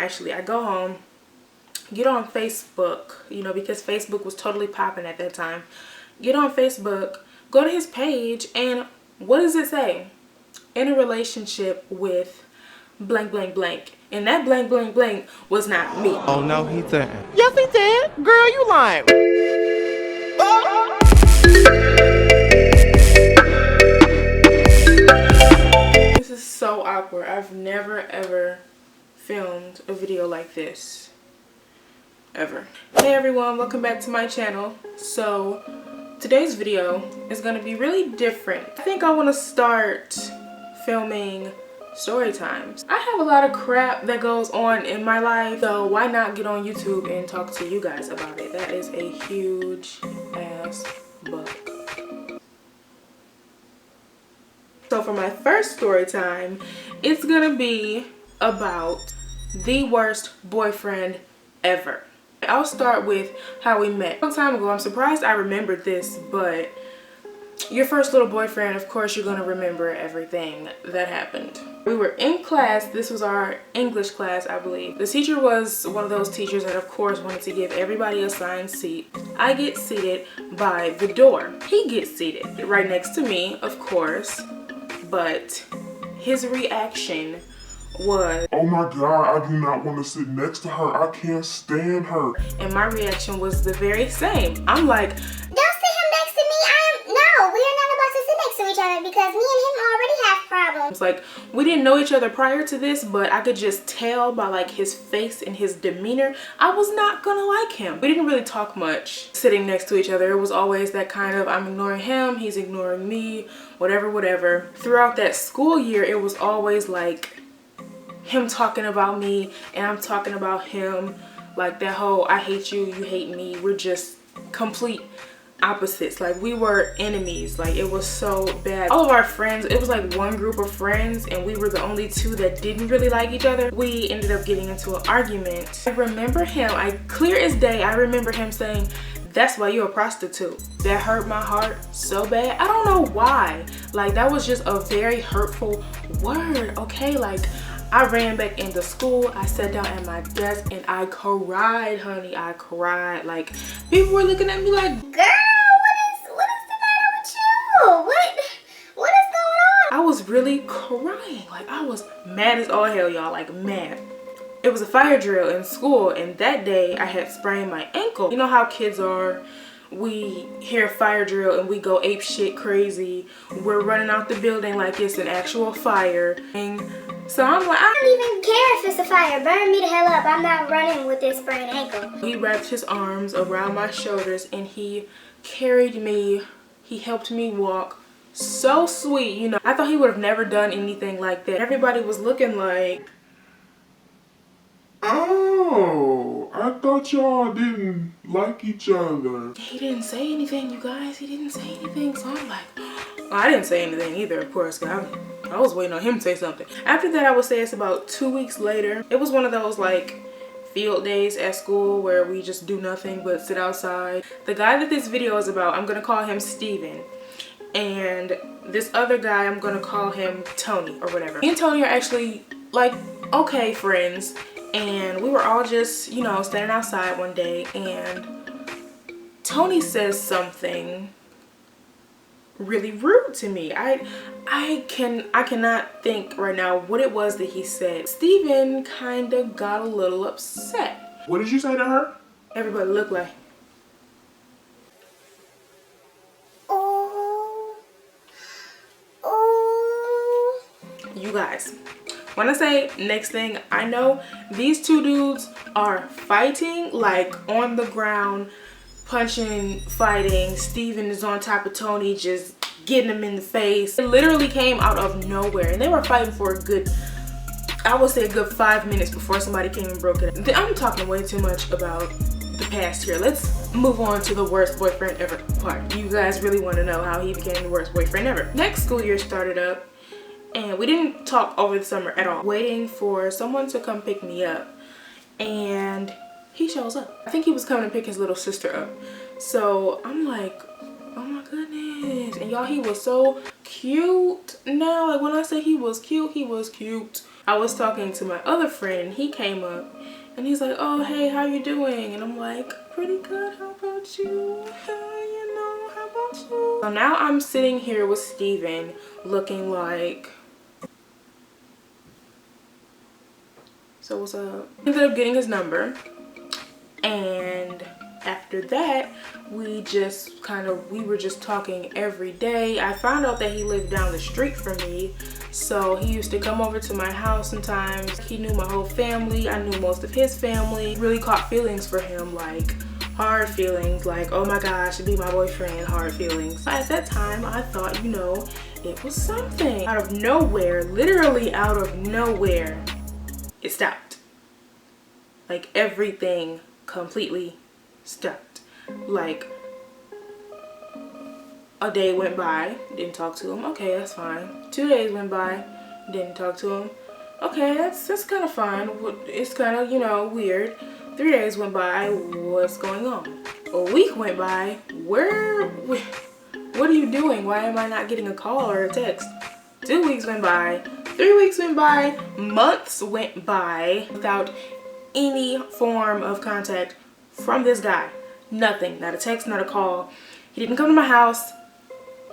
actually. I go home, get on Facebook, you know, because Facebook was totally popping at that time. Get on Facebook, go to his page, and what does it say? In a relationship with blank blank blank. And that blank blank blank was not me. Oh no, he didn't. Yes, he did. Girl, you lying. This is so awkward. I've never ever filmed a video like this. Ever. Hey everyone, welcome back to my channel. So today's video is going to be really different. I think I want to start filming story times. I have a lot of crap that goes on in my life, so why not get on YouTube and talk to you guys about it? That is a huge ass book. So for my first story time, it's gonna be about the worst boyfriend ever. I'll start with how we met. A long time ago, I'm surprised I remembered this, but your first little boyfriend, of course you're gonna remember everything that happened. We were in class. This was our English class, I believe. The teacher was one of those teachers that of course wanted to give everybody a assigned seat. I get seated by the door. He gets seated right next to me, of course, but his reaction was, "Oh my God, I do not want to sit next to her. I can't stand her." And my reaction was the very same. I'm like, "Don't sit him next to me. No, we are not about to sit next to each other because me and him already have problems." It's like, we didn't know each other prior to this, but I could just tell by like his face and his demeanor, I was not gonna like him. We didn't really talk much sitting next to each other. It was always that kind of, I'm ignoring him, he's ignoring me, whatever, whatever. Throughout that school year, it was always like him talking about me and I'm talking about him. Like that whole, I hate you, you hate me. We're just complete opposites. Like we were enemies. Like it was so bad. All of our friends, it was like one group of friends and we were the only two that didn't really like each other. We ended up getting into an argument. I remember him, clear as day, I remember him saying, "That's why you're a prostitute." That hurt my heart so bad. I don't know why. Like that was just a very hurtful word, okay? Like I ran back into school. I sat down at my desk and I cried, honey. I cried. Like people were looking at me like, "Girl, what is the matter with you? What is going on?" I was really crying. Like I was mad as all hell, y'all. Like mad. It was a fire drill in school and that day I had sprained my ankle. You know how kids are. We hear fire drill and we go ape shit crazy. We're running out the building like it's an actual fire. And so I'm like, I don't even care if it's a fire. Burn me the hell up. I'm not running with this sprained ankle. He wrapped his arms around my shoulders and he carried me. He helped me walk. So sweet, you know. I thought he would have never done anything like that. Everybody was looking like, "Oh, I thought y'all didn't like each other." he didn't say anything, you guys. He didn't say anything. So I'm like, well, I didn't say anything either, of course. I was waiting on him to say something. After that, I would say it's about 2 weeks later. It was one of those like field days at school where we just do nothing but sit outside. The guy that this video is about, I'm gonna call him Steven. And this other guy, I'm gonna call him Tony or whatever. Me and Tony are actually like okay friends. And we were all just, you know, standing outside one day and Tony says something really rude to me. I cannot think right now what it was that he said. Steven kind of got a little upset. What did you say to her? Everybody looked like, Oh. you guys. When I say next thing I know, these two dudes are fighting like on the ground, punching, fighting. Steven is on top of Tony, just getting him in the face. It literally came out of nowhere and they were fighting for a good, I would say a good 5 minutes before somebody came and broke it. I'm talking way too much about the past here. Let's move on to the worst boyfriend ever part. You guys really want to know how he became the worst boyfriend ever. Next school year started up and we didn't talk over the summer at all. Waiting for someone to come pick me up and he shows up. I think he was coming to pick his little sister up. So I'm like, oh my goodness. And y'all, he was so cute. Now, like when I say he was cute, he was cute. I was talking to my other friend, and he came up and he's like, oh, hey, how you doing? And I'm like, pretty good, how about you? You know, how about you? So now I'm sitting here with Steven looking like, so what's up? Ended up getting his number, and after that we were just talking every day. I found out that he lived down the street from me, so he used to come over to my house sometimes. He knew my whole family, I knew most of his family. Really caught feelings for him, like hard feelings, like oh my gosh, be my boyfriend, hard feelings. At that time I thought, you know, it was something. Out of nowhere, literally out of nowhere, it stopped. Like everything completely stopped. Like a day went by, didn't talk to him, okay, that's fine. 2 days went by, didn't talk to him, okay, that's kind of fine. It's kind of, you know, weird. 3 days went by, what's going on? A week went by, what are you doing? Why am I not getting a call or a text? 2 weeks went by, 3 weeks went by, months went by without any form of contact from this guy. Nothing, not a text, not a call. He didn't come to my house.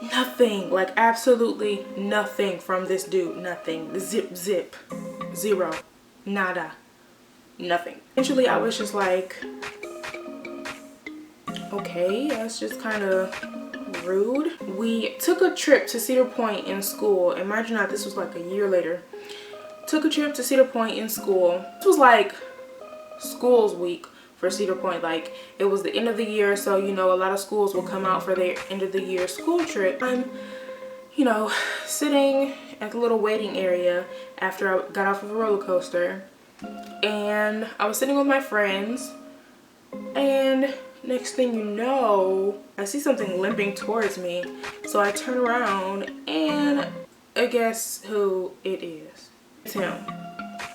Nothing, like absolutely nothing from this dude. Nothing. Zip, zip, zero, nada, nothing. Eventually I was just like, okay, that's just kind of rude. We took a trip to Cedar Point in school. Imagine that, this was like a year later. Took a trip to Cedar Point in school. This was like school's week for Cedar Point. Like it was the end of the year, so you know a lot of schools will come out for their end of the year school trip. I'm, you know, sitting at the little waiting area after I got off of a roller coaster, and I was sitting with my friends, and next thing you know, I see something limping towards me. So I turn around and I guess who it is. It's him.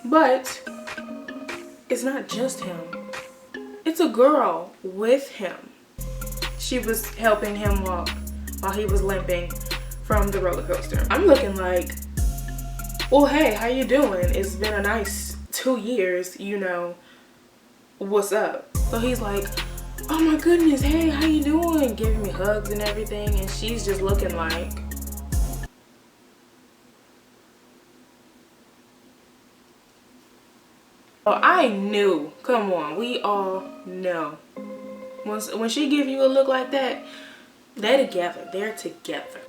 But it's not just him. It's a girl with him. She was helping him walk while he was limping from the roller coaster. I'm looking like, well, hey, how you doing? It's been a nice 2 years, you know, what's up? So he's like, oh my goodness, hey, how you doing? Giving me hugs and everything, and she's just looking like, oh, I knew. Come on, we all know. When she give you a look like that, they're together. They're together.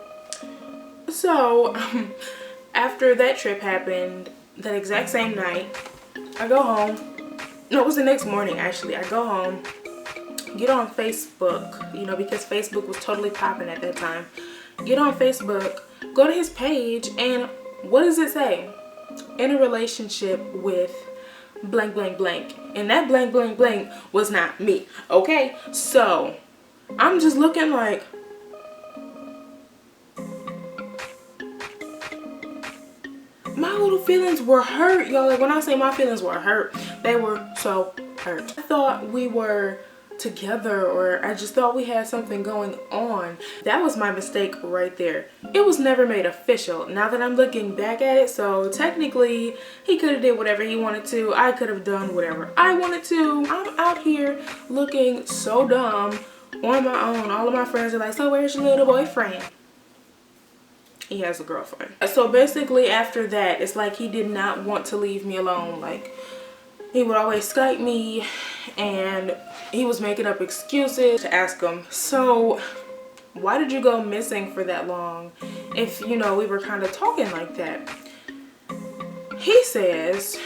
So after that trip happened, that exact same night, I go home. No, it was the next morning actually. I go home, get on Facebook, you know, because Facebook was totally popping at that time. Get on Facebook, go to his page, and what does it say? In a relationship with blank blank blank, and that blank blank blank was not me. Okay, so I'm just looking like, my little feelings were hurt, y'all. Like when I say my feelings were hurt, they were so hurt. I thought we were together, or I just thought we had something going on. That was my mistake right there. It was never made official. Now that I'm looking back at it, so technically he could have did whatever he wanted to. I could have done whatever I wanted to. I'm out here looking so dumb on my own. All of my friends are like, so where's your little boyfriend? He has a girlfriend. So basically after that, it's like he did not want to leave me alone. Like he would always Skype me, and he was making up excuses to ask him, so why did you go missing for that long if, you know, we were kind of talking like that? He says,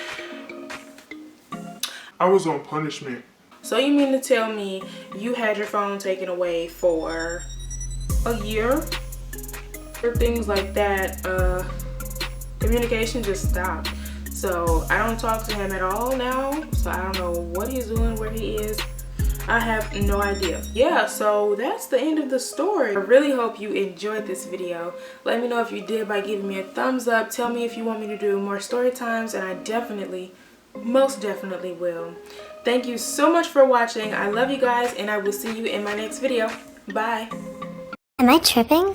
I was on punishment. so you mean to tell me you had your phone taken away for a year? For things like that, communication just stopped. So I don't talk to him at all now. So I don't know what he's doing, where he is. I have no idea. Yeah, so that's the end of the story. I really hope you enjoyed this video. Let me know if you did by giving me a thumbs up. Tell me if you want me to do more story times, and I definitely, most definitely will. Thank you so much for watching. I love you guys, and I will see you in my next video. Bye. Am I tripping?